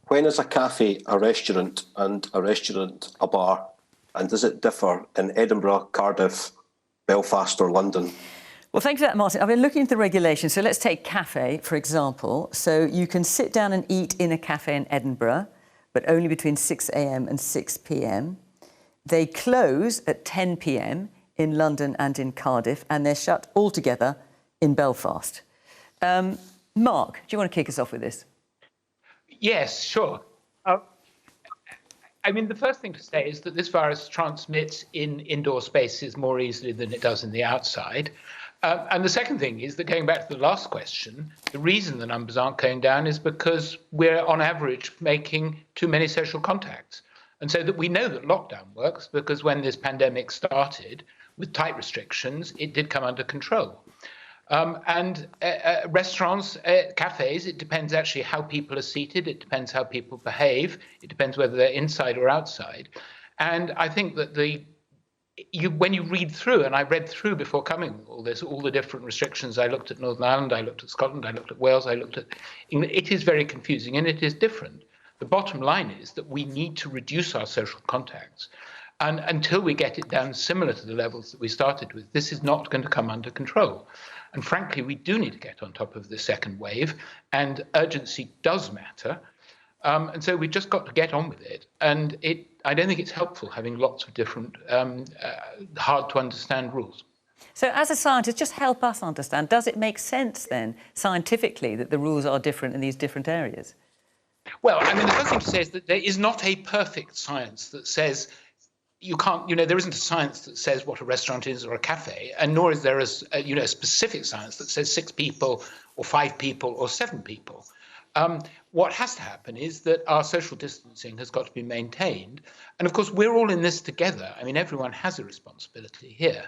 When is a cafe a restaurant and a restaurant a bar? And does it differ in Edinburgh, Cardiff, Belfast or London? Well, thank you for that, Martin. I've been looking at the regulations. So let's take café, for example. So you can sit down and eat in a cafe in Edinburgh, but only between 6 a.m. and 6 p.m. They close at 10 p.m. in London and in Cardiff, and they're shut altogether in Belfast. Mark, do you want to kick us off with this? Yes, sure. I mean, the first thing to say is that this virus transmits in indoor spaces more easily than it does in the outside. And the second thing is that, going back to the last question, the reason the numbers aren't going down is because we're, on average, making too many social contacts. And so that we know that lockdown works because when this pandemic started, with tight restrictions, it did come under control. Restaurants, cafes, it depends actually how people are seated. It depends how people behave. It depends whether they're inside or outside. And I think that when you read through, and I read through before coming all the different restrictions. I looked at Northern Ireland, I looked at Scotland, I looked at Wales, I looked at England. It is very confusing and it is different. The bottom line is that we need to reduce our social contacts. And until we get it down similar to the levels that we started with, this is not going to come under control. And frankly, we do need to get on top of the second wave, and urgency does matter. And so we've just got to get on with it. And I don't think it's helpful having lots of different, hard to understand rules. So as a scientist, just help us understand, does it make sense then, scientifically, that the rules are different in these different areas? Well, I mean, the first thing to say is that there is not a perfect science that says you can't, there isn't a science that says what a restaurant is or a cafe, and nor is there a specific science that says 6 people or 5 people or 7 people. What has to happen is that our social distancing has got to be maintained. And of course, we're all in this together. I mean, everyone has a responsibility here,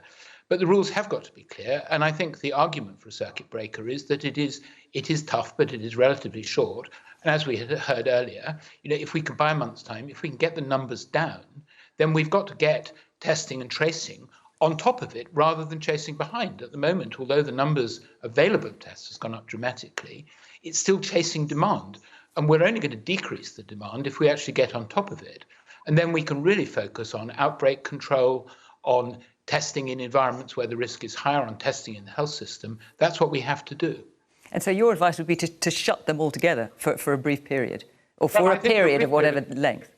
but the rules have got to be clear. And I think the argument for a circuit breaker is that it is tough, but it is relatively short. And as we had heard earlier, if we can, by a month's time, if we can get the numbers down, then we've got to get testing and tracing on top of it rather than chasing behind. At the moment, although the numbers available of tests has gone up dramatically, it's still chasing demand. And we're only going to decrease the demand if we actually get on top of it. And then we can really focus on outbreak control, on testing in environments where the risk is higher, on testing in the health system. That's what we have to do. And so your advice would be to shut them all together for a brief period, or for a period of whatever length?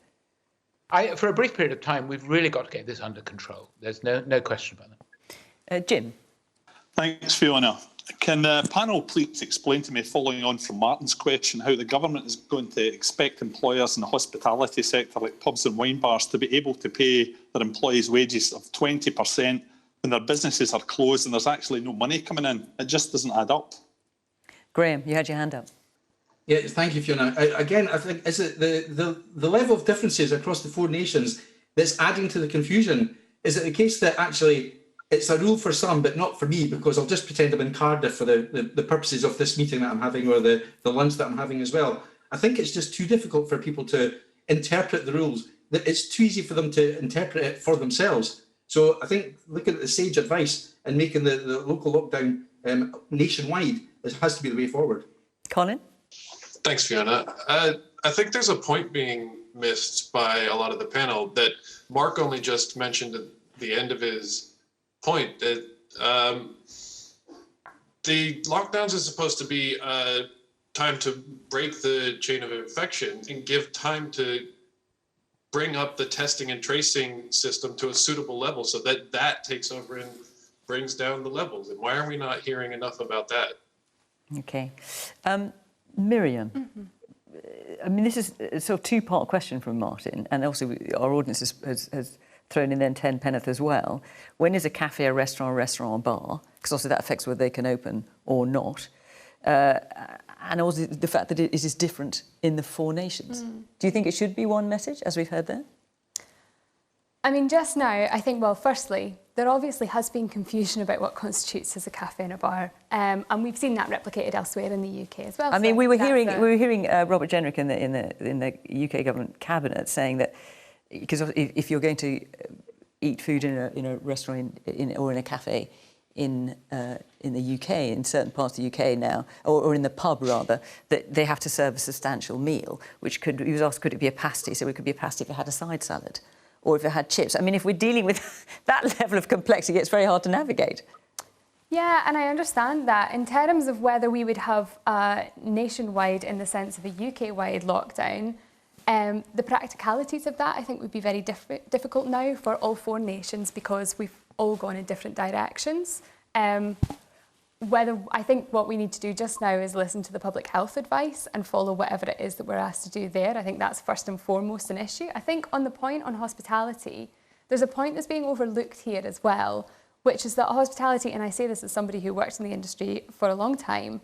For a brief period of time, we've really got to get this under control. There's no question about that. Jim. Thanks, Fiona. Can the panel please explain to me, following on from Martin's question, how the government is going to expect employers in the hospitality sector, like pubs and wine bars, to be able to pay their employees wages of 20% when their businesses are closed and there's actually no money coming in? It just doesn't add up. Graham, you had your hand up. Yeah, thank you, Fiona. Again, I think is it the level of differences across the 4 nations that's adding to the confusion. Is it the case that actually it's a rule for some, but not for me, because I'll just pretend I'm in Cardiff for the purposes of this meeting that I'm having, or the lunch that I'm having as well. I think it's just too difficult for people to interpret the rules. It's too easy for them to interpret it for themselves. So I think looking at the sage advice and making the local lockdown nationwide has to be the way forward. Colin? Thanks, Fiona. I think there's a point being missed by a lot of the panel that Mark only just mentioned at the end of his point, that the lockdowns is supposed to be time to break the chain of infection and give time to bring up the testing and tracing system to a suitable level so that takes over and brings down the levels. And why are we not hearing enough about that? Okay. Miriam, I mean, this is a sort of 2-part question from Martin, and also our audience has thrown in then 10 penneth as well. When is a cafe, a restaurant, a bar? Because also that affects whether they can open or not. And also the fact that it is different in the 4 nations. Do you think it should be one message, as we've heard there? I mean, just now, I think, well, firstly, there obviously has been confusion about what constitutes as a cafe and a bar, and we've seen that replicated elsewhere in the UK as well. I mean, we were hearing Robert Jenrick in the UK government cabinet saying that because if you're going to eat food in a restaurant or in a cafe, in the UK, in certain parts of the UK now, or in the pub rather, that they have to serve a substantial meal, which he was asked, could it be a pasty? So it could be a pasty if it had a side salad, or if it had chips. I mean, if we're dealing with that level of complexity, it's very hard to navigate. Yeah, and I understand that. In terms of whether we would have nationwide, in the sense of a UK-wide lockdown, the practicalities of that, I think, would be very difficult now for all 4 nations, because we've all gone in different directions. I think what we need to do just now is listen to the public health advice and follow whatever it is that we're asked to do there. I think that's first and foremost an issue. I think on the point on hospitality, there's a point that's being overlooked here as well, which is that hospitality, and I say this as somebody who worked in the industry for a long time,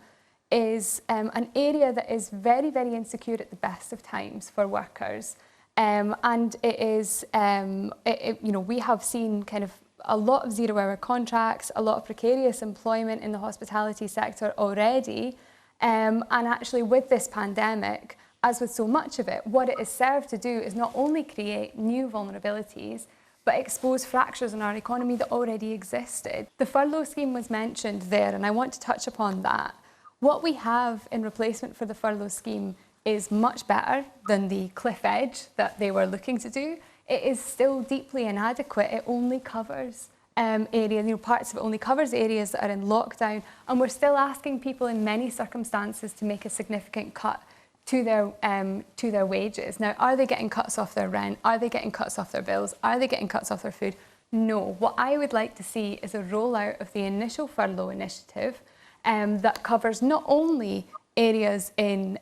is an area that is very, very insecure at the best of times for workers. And it is, we have seen kind of a lot of zero-hour contracts, a lot of precarious employment in the hospitality sector already. And actually with this pandemic, as with so much of it, what it is served to do is not only create new vulnerabilities, but expose fractures in our economy that already existed. The furlough scheme was mentioned there, and I want to touch upon that. What we have in replacement for the furlough scheme is much better than the cliff edge that they were looking to do. It is still deeply inadequate. It only covers areas, parts of it only covers areas that are in lockdown, and we're still asking people in many circumstances to make a significant cut to their wages. Now, are they getting cuts off their rent? Are they getting cuts off their bills? Are they getting cuts off their food? No. What I would like to see is a rollout of the initial furlough initiative that covers not only areas in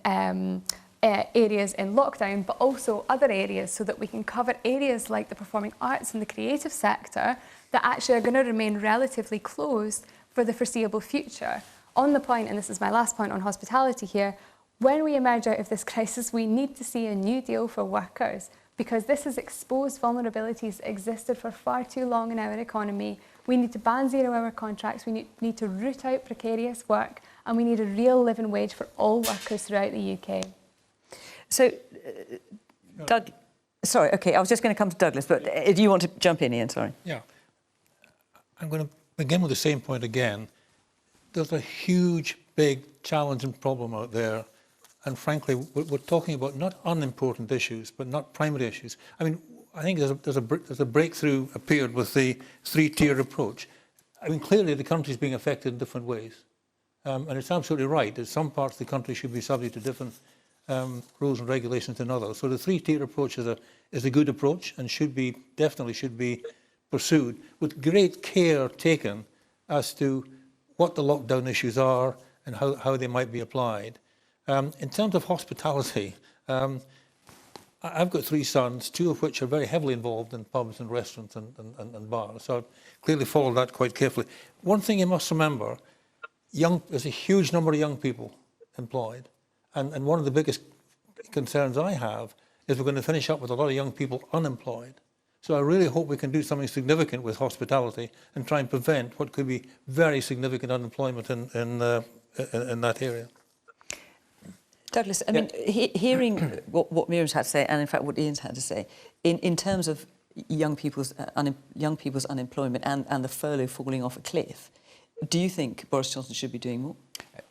lockdown, but also other areas, so that we can cover areas like the performing arts and the creative sector that actually are going to remain relatively closed for the foreseeable future. On the point, and this is my last point on hospitality here, when we emerge out of this crisis, we need to see a new deal for workers, because this has exposed vulnerabilities that existed for far too long in our economy. We need to ban zero-hour contracts, we need to root out precarious work, and we need a real living wage for all workers throughout the UK. So, Doug, sorry, OK, I was just going to come to Douglas, but do you want to jump in, Ian? Sorry. Yeah. I'm going to begin with the same point again. There's a huge, big challenge and problem out there. And frankly, we're talking about not unimportant issues, but not primary issues. I mean, I think there's a breakthrough appeared with the 3-tier approach. I mean, clearly the country's being affected in different ways. And it's absolutely right that some parts of the country should be subject to different rules and regulations than others. So the 3-tier approach is a good approach, and definitely should be pursued with great care taken as to what the lockdown issues are and how they might be applied. In terms of hospitality, I've got 3 sons, 2 of which are very heavily involved in pubs and restaurants and bars, so I've clearly followed that quite carefully. One thing you must remember, there's a huge number of young people employed, and one of the biggest concerns I have is we're going to finish up with a lot of young people unemployed. So I really hope we can do something significant with hospitality and try and prevent what could be very significant unemployment in that area. Douglas, I mean, hearing what Miriam's had to say, and in fact what Ian's had to say, in terms of young people's unemployment and the furlough falling off a cliff, do you think Boris Johnson should be doing more?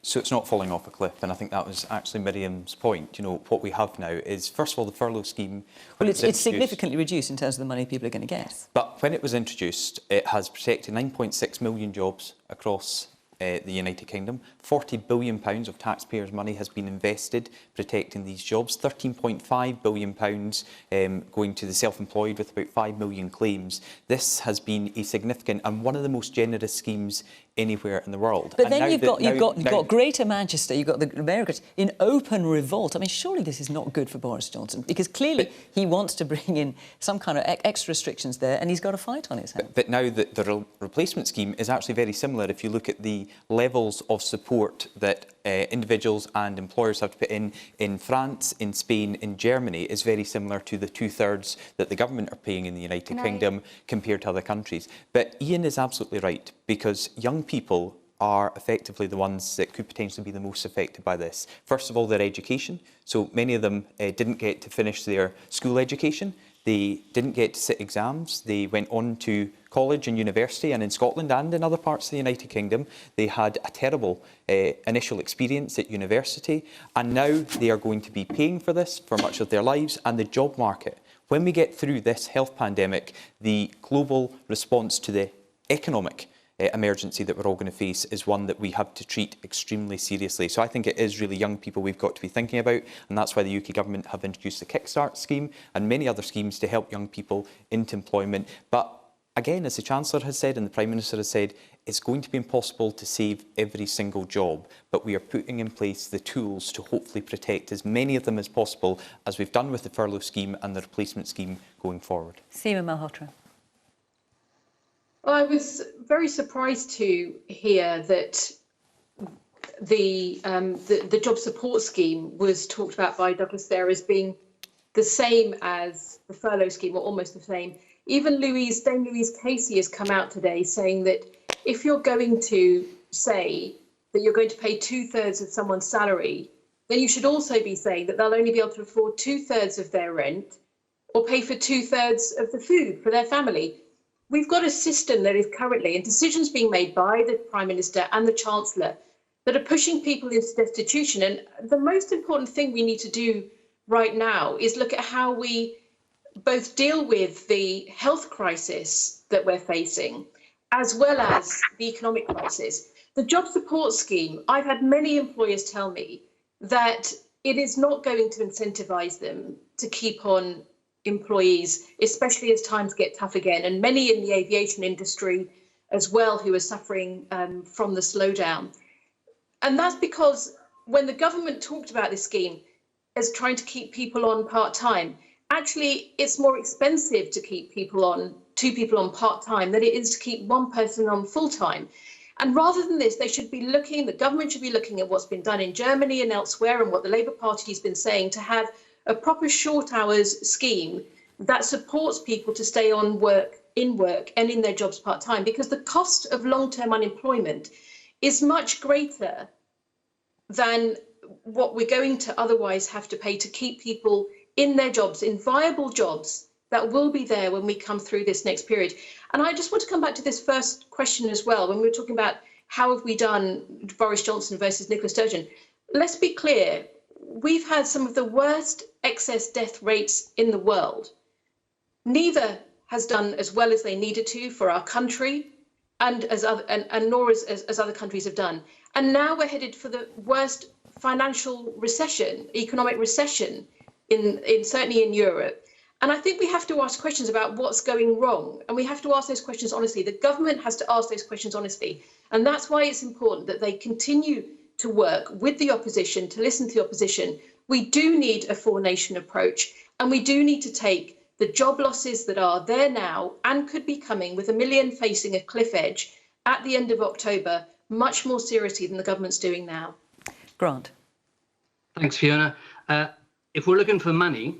So it's not falling off a cliff, and I think that was actually Miriam's point. You know, what we have now is, first of all, the furlough scheme. Well, it's significantly reduced in terms of the money people are going to get. But when it was introduced, it has protected 9.6 million jobs across the United Kingdom. £40 billion of taxpayers' money has been invested protecting these jobs. £13.5 billion going to the self-employed, with about 5 million claims. This has been a significant and one of the most generous schemes anywhere in the world. But then you've got Greater Manchester, you've got the Americans in open revolt. I mean, surely this is not good for Boris Johnson, because clearly he wants to bring in some kind of extra restrictions there, and he's got a fight on his hands. But now the replacement scheme is actually very similar. If you look at the levels of support that individuals and employers have to put in France, in Spain, in Germany, is very similar to the 2/3 that the government are paying in the United Kingdom compared to other countries. But Ian is absolutely right, because young people are effectively the ones that could potentially be the most affected by this. First of all, their education. So many of them didn't get to finish their school education. They didn't get to sit exams. They went on to college and university, and in Scotland and in other parts of the United Kingdom, they had a terrible initial experience at university, and now they are going to be paying for this for much of their lives. And the job market, when we get through this health pandemic, the global response to the economic emergency that we're all going to face is one that we have to treat extremely seriously. So I think it is really young people we've got to be thinking about, and that's why the UK government have introduced the Kickstart scheme and many other schemes to help young people into employment. But again, as the Chancellor has said and the Prime Minister has said, it's going to be impossible to save every single job, but we are putting in place the tools to hopefully protect as many of them as possible, as we've done with the furlough scheme and the replacement scheme going forward. Seema Malhotra. Well, I was very surprised to hear that the job support scheme was talked about by Douglas there as being the same as the furlough scheme, or almost the same. Even Dame Louise Casey has come out today saying that if you're going to say that you're going to pay 2/3 of someone's salary, then you should also be saying that they'll only be able to afford 2/3 of their rent or pay for 2/3 of the food for their family. We've got a system that is currently, and decisions being made by the Prime Minister and the Chancellor, that are pushing people into destitution. And the most important thing we need to do right now is look at how we both deal with the health crisis that we're facing, as well as the economic crisis. The job support scheme, I've had many employers tell me that it is not going to incentivise them to keep on employees, especially as times get tough again, and many in the aviation industry as well who are suffering from the slowdown. And that's because when the government talked about this scheme as trying to keep people on part-time, actually it's more expensive to keep two people on part-time than it is to keep one person on full-time. And rather than this, the government should be looking at what's been done in Germany and elsewhere, and what the Labour Party has been saying, to have a proper short hours scheme that supports people to stay on work and in their jobs part-time, because the cost of long-term unemployment is much greater than what we're going to otherwise have to pay to keep people in their jobs, in viable jobs that will be there when we come through this next period. And I just want to come back to this first question as well, when we were talking about how have we done Boris Johnson versus Nicola Sturgeon. Let's be clear, we've had some of the worst excess death rates in the world. Neither has done as well as they needed to for our country, and nor as other countries have done. And now we're headed for the worst financial recession, economic recession, certainly in Europe. And I think we have to ask questions about what's going wrong, and we have to ask those questions honestly. The government has to ask those questions honestly, and that's why it's important that they continue to work with the opposition, to listen to the opposition. We do need a four-nation approach, and we do need to take the job losses that are there now and could be coming, with 1 million facing a cliff edge at the end of October, much more seriously than the government's doing now. Grant. Thanks, Fiona. If we're looking for money,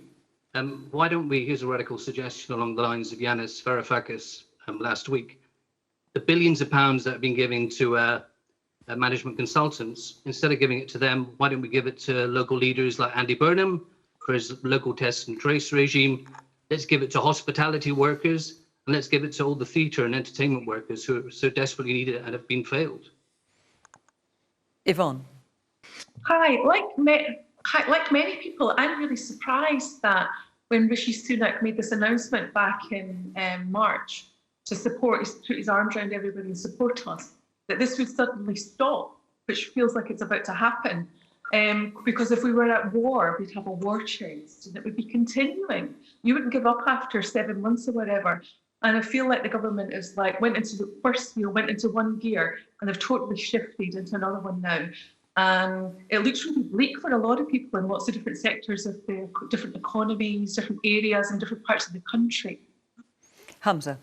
why don't we, here's a radical suggestion along the lines of Yanis Varoufakis last week, the billions of pounds that have been given to management consultants, instead of giving it to them, why don't we give it to local leaders like Andy Burnham for his local test and trace regime? Let's give it to hospitality workers, and let's give it to all the theatre and entertainment workers who so desperately need it and have been failed. Yvonne. Hi, like many people, I'm really surprised that when Rishi Sunak made this announcement back in March to put his arms around everybody and support us, that this would suddenly stop, which feels like it's about to happen. Because if we were at war, we'd have a war chest and it would be continuing. You wouldn't give up after 7 months or whatever. And I feel like the government is went into one gear and have totally shifted into another one now. And it looks really bleak for a lot of people in lots of different sectors of the different economies, different areas and different parts of the country. Hamza.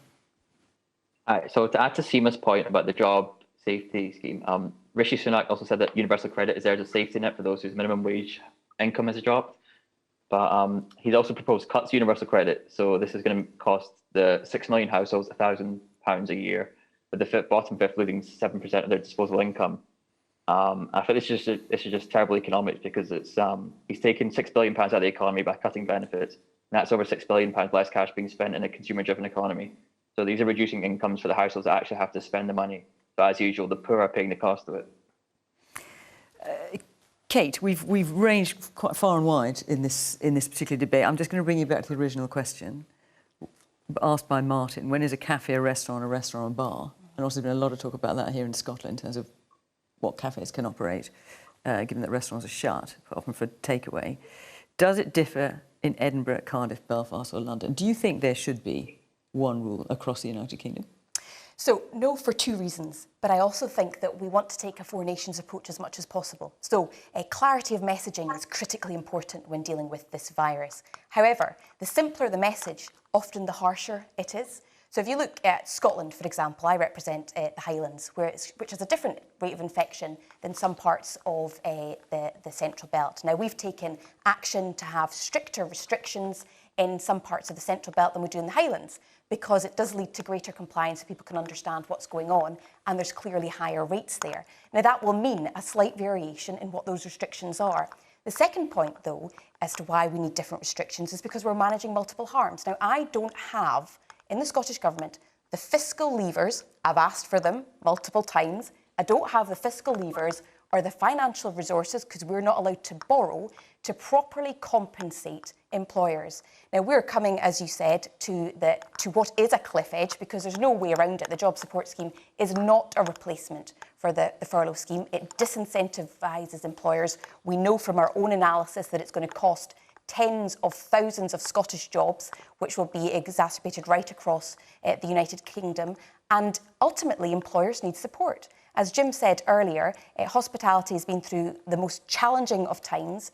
So to add to Seema's point about the job safety scheme, Rishi Sunak also said that universal credit is there as a safety net for those whose minimum wage income has dropped. But he's also proposed cuts to universal credit. So this is going to cost the 6 million households £1,000 a year, with the bottom fifth losing 7% of their disposable income. I think this is just terrible economics, because it's he's taken £6 billion out of the economy by cutting benefits, that's over £6 billion less cash being spent in a consumer-driven economy. So these are reducing incomes for the households that actually have to spend the money. But as usual, the poor are paying the cost of it. Kate, we've ranged quite far and wide in this particular debate. I'm just going to bring you back to the original question asked by Martin. When is a café a restaurant, a bar? And also there's been a lot of talk about that here in Scotland in terms of what cafes can operate, given that restaurants are shut, often for takeaway. Does it differ in Edinburgh, Cardiff, Belfast or London? Do you think there should be one rule across the United Kingdom? So, no, for two reasons. But I also think that we want to take a four nations approach as much as possible. So, clarity of messaging is critically important when dealing with this virus. However, the simpler the message, often the harsher it is. So if you look at Scotland, for example, I represent the Highlands, which has a different rate of infection than some parts of the Central Belt. Now, we've taken action to have stricter restrictions in some parts of the Central Belt than we do in the Highlands, because it does lead to greater compliance so people can understand what's going on, and there's clearly higher rates there. Now, that will mean a slight variation in what those restrictions are. The second point, though, as to why we need different restrictions is because we're managing multiple harms. Now, I don't have, in the Scottish Government, the fiscal levers. I've asked for them multiple times. I don't have the fiscal levers or the financial resources, because we're not allowed to borrow, to properly compensate employers. Now, we're coming, as you said, to what is a cliff edge, because there's no way around it. The job support scheme is not a replacement for the furlough scheme. It disincentivises employers. We know from our own analysis that it's going to cost tens of thousands of Scottish jobs, which will be exacerbated right across the United Kingdom. And ultimately, employers need support. As Jim said earlier, hospitality has been through the most challenging of times.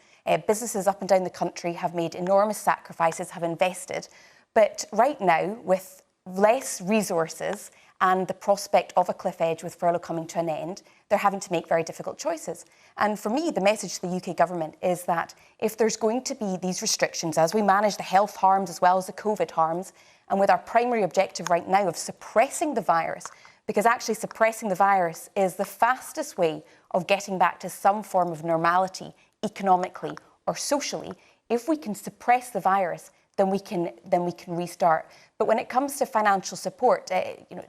Businesses up and down the country have made enormous sacrifices, have invested. But right now, with less resources and the prospect of a cliff edge with furlough coming to an end, they're having to make very difficult choices. And for me, the message to the UK government is that if there's going to be these restrictions, as we manage the health harms as well as the COVID harms, and with our primary objective right now of suppressing the virus, because actually suppressing the virus is the fastest way of getting back to some form of normality economically or socially. If we can suppress the virus, then we can restart. But when it comes to financial support,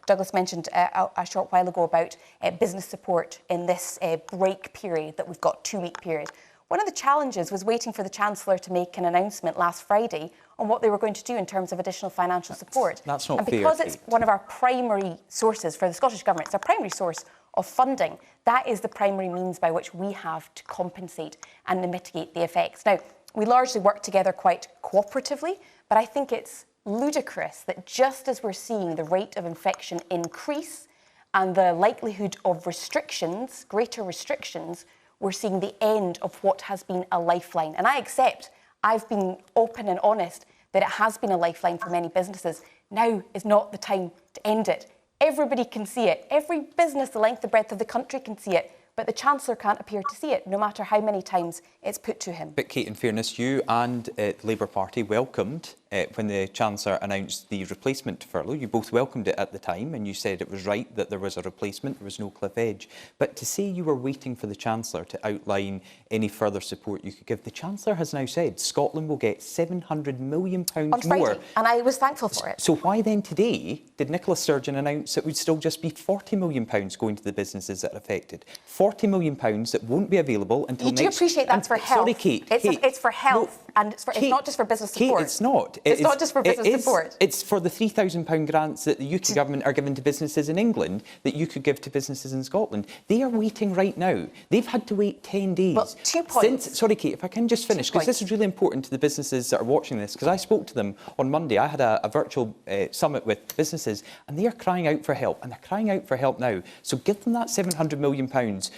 Douglas mentioned a short while ago about business support in this break period that we've got, 2-week period. One of the challenges was waiting for the Chancellor to make an announcement last Friday on what they were going to do in terms of additional financial support. That's not fair. And because it's one of our primary sources for the Scottish Government, it's our primary source of funding, that is the primary means by which we have to compensate and mitigate the effects. Now, we largely work together quite cooperatively, but I think it's ludicrous that just as we're seeing the rate of infection increase and the likelihood of restrictions, greater restrictions, we're seeing the end of what has been a lifeline. And I accept, I've been open and honest that it has been a lifeline for many businesses. Now is not the time to end it. Everybody can see it. Every business the length and breadth of the country can see it. But the Chancellor can't appear to see it, no matter how many times it's put to him. But Kate, in fairness, you and the Labour Party welcomed when the Chancellor announced the replacement furlough. You both welcomed it at the time, and you said it was right that there was a replacement, there was no cliff edge. But to say you were waiting for the Chancellor to outline any further support you could give, the Chancellor has now said Scotland will get £700 million on Friday, more. And I was thankful for it. So why then today did Nicola Sturgeon announce it would still just be £40 million going to the businesses that are affected? £40 million that won't be available until next... Do you appreciate that's for health? Sorry, Kate. It's for health, and it's not just for business support. Kate, it's not. It's not just for business support. It's for the £3,000 grants that the UK government are giving to businesses in England that you could give to businesses in Scotland. They are waiting right now. They've had to wait 10 days. Well, 2 points. Sorry, Kate, if I can just finish, because this is really important to the businesses that are watching this, because I spoke to them on Monday. I had a virtual summit with businesses, and they are crying out for help, and they're crying out for help now. So give them that £700 million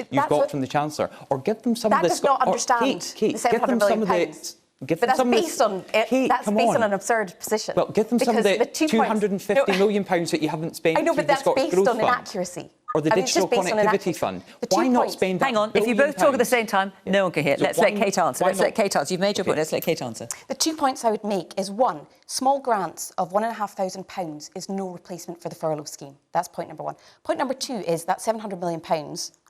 you've got from the Chancellor, or give them some of the... That does not understand Kate, the £700 million. But that's based on an absurd position. Well, give them some of the £250 million that you haven't spent. I know, but that's based on inaccuracy. Or the Digital Connectivity Fund. Why not spend that? Hang on, if you both talk at the same time, no one can hear. Let's let Kate answer. You've made your point. Let's let Kate answer. The 2 points I would make is, one, small grants of £1,500 is no replacement for the furlough scheme. That's point number one. Point number two is that £700 million,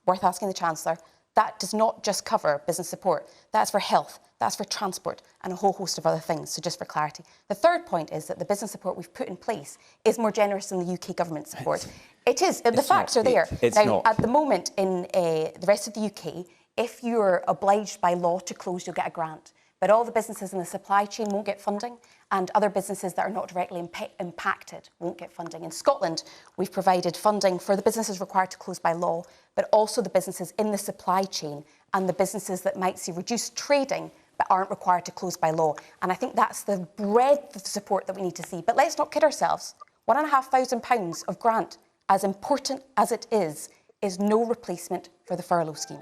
worth asking the Chancellor, That does not just cover business support. That's for health, that's for transport, and a whole host of other things. So just for clarity. The third point is that the business support we've put in place is more generous than the UK government support. It is. The facts are there. Now, at the moment in the rest of the UK, if you're obliged by law to close, you'll get a grant. But all the businesses in the supply chain won't get funding, and other businesses that are not directly impacted won't get funding. In Scotland, we've provided funding for the businesses required to close by law, but also the businesses in the supply chain and the businesses that might see reduced trading but aren't required to close by law. And I think that's the breadth of support that we need to see. But let's not kid ourselves. £1,500 of grant, as important as it is no replacement for the furlough scheme.